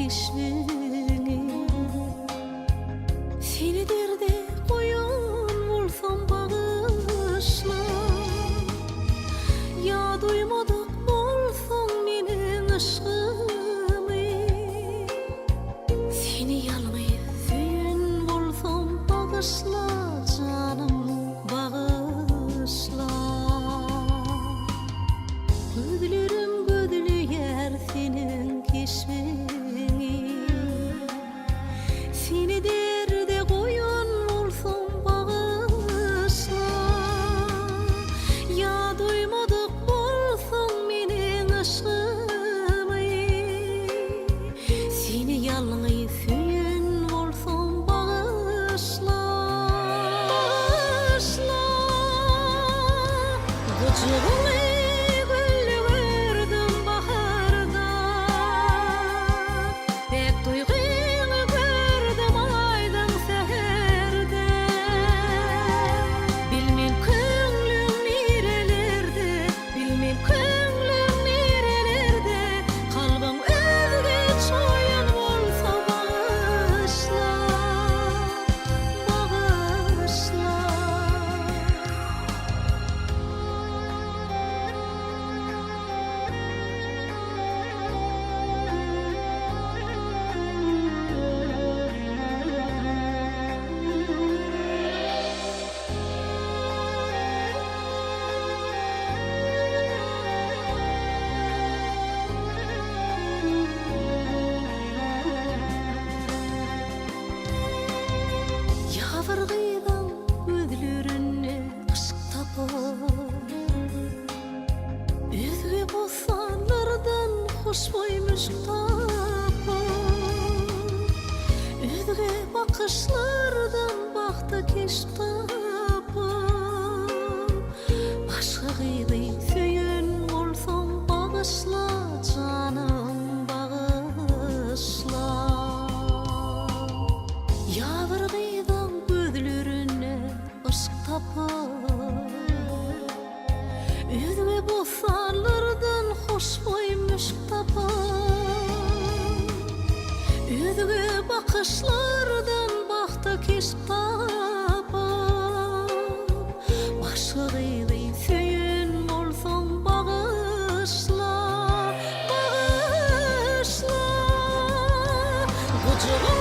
keşfini. Seni derde koyan bolsam bağışla. Ya duymadık bolsam menin aşkımı. Seni yalnız süyün bolsam bağışla canım, bağışla. Gözlerim gözlüyer senin keşfini. Seni derde koyan bolsam bağışla. Ya duymadık bolsam menin aşkımı. Seni yalnız süyün bolsam bağışla. Bağışla. Gıcığını Yavırgıydan gözlürünne ışık tapar. Üzgü bolsanlardan hoşboymuş tapar. Üzgü bakışlardan bakta keş tapar. Başka gıydı süyün olsam bağışla canım, bağışla. Yavırgıydan gözlürüne ışık tapar. Üzgü bolsanlardan hoşboymuş tapar. Üzgü bakışlardan bakta keş tapar. Başka gıydı süyün bolsam bağışla, bağışla. Gıcığını